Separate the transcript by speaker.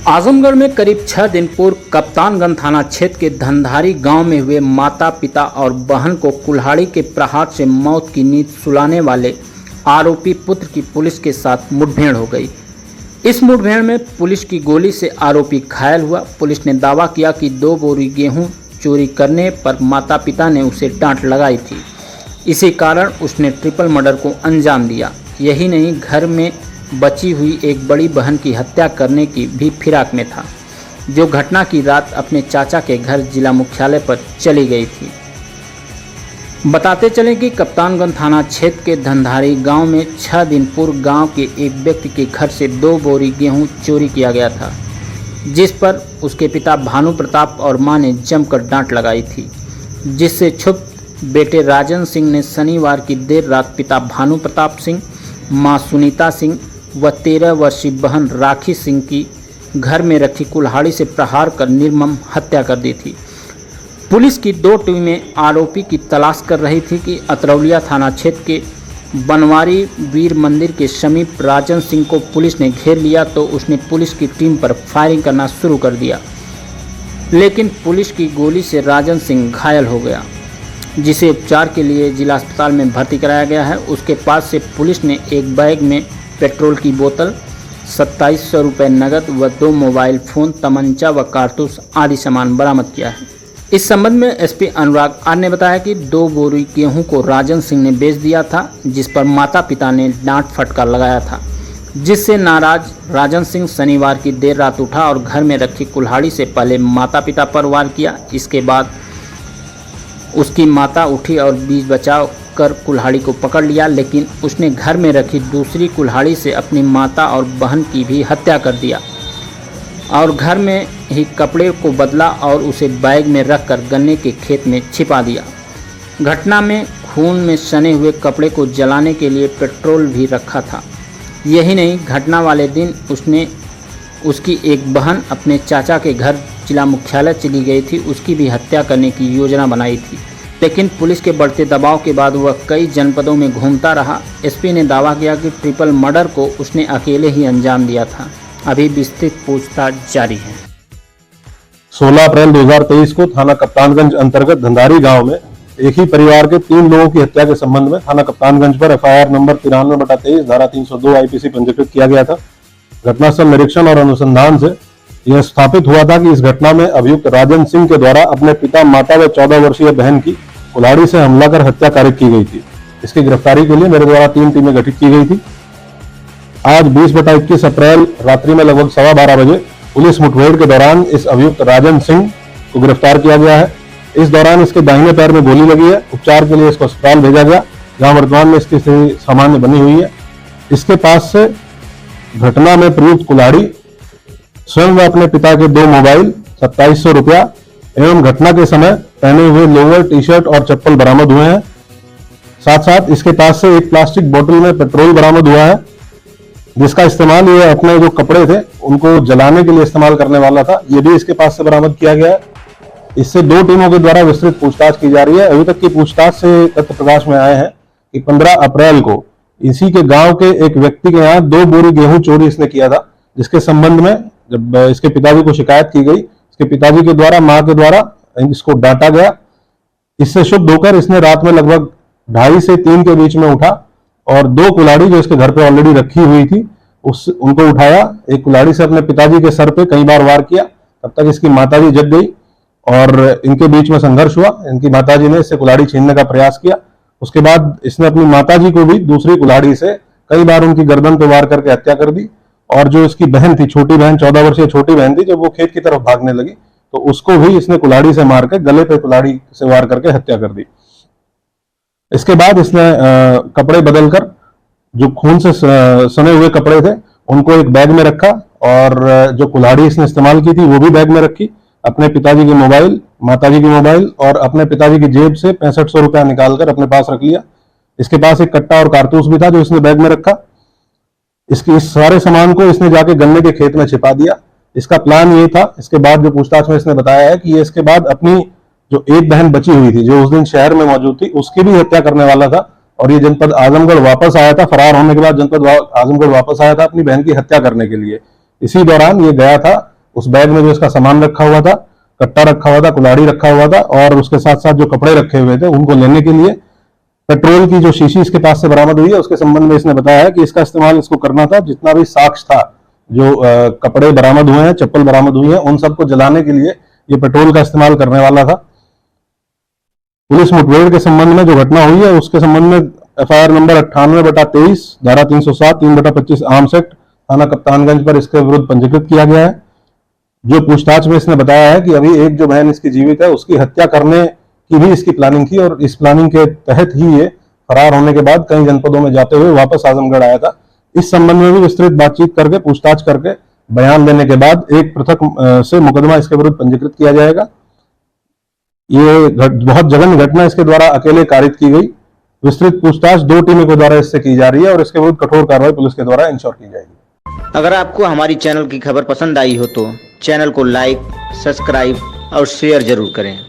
Speaker 1: आजमगढ़ में करीब 6 दिन पूर्व कप्तानगंज थाना क्षेत्र के धंधारी गांव में हुए माता पिता और बहन को कुल्हाड़ी के प्रहार से मौत की नींद सुलाने वाले आरोपी पुत्र की पुलिस के साथ मुठभेड़ हो गई। इस मुठभेड़ में पुलिस की गोली से आरोपी घायल हुआ। पुलिस ने दावा किया कि 2 बोरी गेहूं चोरी करने पर माता पिता ने उसे डांट लगाई थी। इसी कारण उसने ट्रिपल मर्डर को अंजाम दिया। यही नहीं, घर में बची हुई एक बड़ी बहन की हत्या करने की भी फिराक में था, जो घटना की रात अपने चाचा के घर जिला मुख्यालय पर चली गई थी। बताते चलें कि कप्तानगंज थाना क्षेत्र के धंधारी गांव में 6 दिन पूर्व गांव के एक व्यक्ति के घर से 2 बोरी गेहूं चोरी किया गया था, जिस पर उसके पिता भानु प्रताप और मां ने जमकर डांट लगाई थी, जिससे क्षुब्ध बेटे राजन सिंह ने शनिवार की देर रात पिता भानु प्रताप सिंह, मां सुनीता सिंह व 13 वर्षीय बहन राखी सिंह की घर में रखी कुल्हाड़ी से प्रहार कर निर्मम हत्या कर दी थी। पुलिस की 2 टीमें आरोपी की तलाश कर रही थी कि अतरौलिया थाना क्षेत्र के बनवारी वीर मंदिर के समीप राजन सिंह को पुलिस ने घेर लिया तो उसने पुलिस की टीम पर फायरिंग करना शुरू कर दिया, लेकिन पुलिस की गोली से राजन सिंह घायल हो गया, जिसे उपचार के लिए जिला अस्पताल में भर्ती कराया गया है। उसके पास से पुलिस ने एक बैग में पेट्रोल की बोतल, 2700 रुपये नकद व 2 मोबाइल फ़ोन, तमंचा व कारतूस आदि सामान बरामद किया है। इस संबंध में एसपी अनुराग आर ने बताया कि 2 बोरी गेहूं को राजन सिंह ने बेच दिया था, जिस पर माता पिता ने डांट फटकार लगाया था, जिससे नाराज राजन सिंह शनिवार की देर रात उठा और घर में रखी कुल्हाड़ी से पहले माता पिता पर वार किया। इसके बाद उसकी माता उठी और बीच बचाव कर कुल्हाड़ी को पकड़ लिया, लेकिन उसने घर में रखी दूसरी कुल्हाड़ी से अपनी माता और बहन की भी हत्या कर दिया और घर में ही कपड़े को बदला और उसे बैग में रखकर गन्ने के खेत में छिपा दिया। घटना में खून में सने हुए कपड़े को जलाने के लिए पेट्रोल भी रखा था। यही नहीं, घटना वाले दिन उसकी एक बहन अपने चाचा के घर जिला मुख्यालय चली गई थी, उसकी भी हत्या करने की योजना बनाई थी, लेकिन पुलिस के बढ़ते दबाव के बाद वह कई जनपदों में घूमता रहा। एसपी ने दावा किया कि ट्रिपल मर्डर को उसने अकेले ही अंजाम दिया था। अभी विस्तृत पूछताछ जारी है।
Speaker 2: 16 अप्रैल 2023 को थाना कप्तानगंज अंतर्गत धंधारी गांव में एक ही परिवार के 3 लोगों की हत्या के संबंध में थाना कप्तानगंज पर एफआईआर नंबर 93/23 धारा 302 आईपीसी पंजीकृत किया गया था। घटनास्थल निरीक्षण और अनुसंधान से यह स्थापित हुआ था कि इस घटना में अभियुक्त राजन सिंह के द्वारा अपने पिता, माता व 14 वर्षीय बहन की कुल्हाड़ी से हमला कर हत्या कार्य की गई थी। इसकी गिरफ्तारी के लिए मेरे द्वारा 3 टीमें गठित की गई थी। आज 20/21 अप्रैल रात्रि में लगभग 12:15 बजे पुलिस मुठभेड़ के दौरान इस अभियुक्त राजन सिंह को गिरफ्तार किया गया है। इस दौरान इसके दाहिने पैर में गोली लगी है। उपचार के लिए इसको अस्पताल भेजा गया, जहां वर्तमान में इसकी स्थिति सामान्य बनी हुई है। इसके पास से घटना में प्रयुक्त कुल्हाड़ी, स्वयं व अपने पिता के 2 मोबाइल, 2700 रुपया एवं घटना के समय पहने हुए लोअर, टी-शर्ट और चप्पल बरामद हुए हैं। साथ साथ इसके पास से एक प्लास्टिक बोतल में पेट्रोल बरामद हुआ है, जिसका इस्तेमाल ये अपने जो कपड़े थे उनको जलाने के लिए इस्तेमाल करने वाला था। ये भी इसके पास से बरामद किया गया है। इससे 2 टीमों के द्वारा विस्तृत पूछताछ की जा रही है। अभी तक की पूछताछ से तथ्य प्रकाश में आए हैं कि 15 अप्रैल को इसी के गांव के एक व्यक्ति के यहाँ 2 बोरी गेहूं चोरी इसने किया था, जिसके संबंध में जब इसके पिताजी को शिकायत की गई, इसके पिताजी के द्वारा, मां के द्वारा इसको डांटा गया। इससे शुद्ध होकर इसने रात में लगभग 2:30 से 3 के बीच में उठा और 2 कुल्हाड़ी जो इसके घर पे ऑलरेडी रखी हुई थी उनको उठाया। एक कुल्हाड़ी से अपने पिताजी के सर पे कई बार वार किया। तब तक इसकी माताजी जग गई और इनके बीच में संघर्ष हुआ। इनकी माताजी ने इससे कुल्हाड़ी छीनने का प्रयास किया। उसके बाद इसने अपनी माताजी को भी दूसरी कुल्हाड़ी से कई बार उनकी गर्दन पे वार करके हत्या कर दी। और जो इसकी बहन थी, छोटी बहन, 14 वर्षीय छोटी बहन थी, जब वो खेत की तरफ भागने लगी तो उसको भी इसने कुल्हाड़ी से मार के गले पे कुल्हाड़ी से वार करके हत्या कर दी। इसके बाद इसने कपड़े बदलकर जो खून से सने हुए कपड़े थे उनको एक बैग में रखा और जो कुल्हाड़ी इसने इस्तेमाल की थी वो भी बैग में रखी। अपने पिताजी के मोबाइल, माताजी के मोबाइल और अपने पिताजी की जेब से 6500 रुपया निकालकर अपने पास रख लिया। इसके पास एक कट्टा और कारतूस भी था जो इसने बैग में रखा। इस सारे सामान को इसने जाके गन्ने के खेत में छिपा दिया। इसका प्लान ये था। इसके बाद जो पूछताछ में इसने बताया है कि ये इसके बाद अपनी जो एक बहन बची हुई थी, जो उस दिन शहर में मौजूद थी, उसकी भी हत्या करने वाला था और ये जनपद आजमगढ़ वापस आया था। फरार होने के बाद जनपद आजमगढ़ वापस आया था अपनी बहन की हत्या करने के लिए। इसी दौरान ये गया था उस बैग में जो इसका सामान रखा हुआ था, कट्टा रखा हुआ था, कुल्हाड़ी रखा हुआ था और उसके साथ साथ जो कपड़े रखे हुए थे उनको लेने के लिए पेट्रोल की जो शीशी इसके पास से बरामद हुई है उसके संबंध में इसने बताया है कि इसका इस्तेमाल इसको करना था। जितना भी साक्ष्य था, जो कपड़े बरामद हुए हैं, चप्पल बरामद हुई है, उन सबको जलाने के लिए ये पेट्रोल का इस्तेमाल करने वाला था। पुलिस मुठभेड़ के संबंध में जो घटना हुई है उसके संबंध में एफआईआर नंबर 98/23 धारा 307 3/25 आर्म्स एक्ट थाना कप्तानगंज पर इसके विरुद्ध पंजीकृत किया गया है। जो पूछताछ में इसने बताया है कि अभी एक जो बहन इसकी जीवित है उसकी हत्या करने की भी इसकी प्लानिंग थी और इस प्लानिंग के तहत ही ये फरार होने के बाद कई जनपदों में जाते हुए वापस आजमगढ़ आया था। इस संबंध में भी विस्तृत बातचीत करके पूछताछ करके बयान देने के बाद एक पृथक से मुकदमा इसके विरुद्ध पंजीकृत किया जाएगा। ये बहुत जघन्य घटना इसके द्वारा अकेले कारित की गई। विस्तृत पूछताछ 2 टीमों के द्वारा इससे की जा रही है और इसके विरुद्ध कठोर कार्रवाई पुलिस के द्वारा इंश्योर की जाएगी।
Speaker 3: अगर आपको हमारी चैनल की खबर पसंद आई हो तो चैनल को लाइक, सब्सक्राइब और शेयर जरूर करें।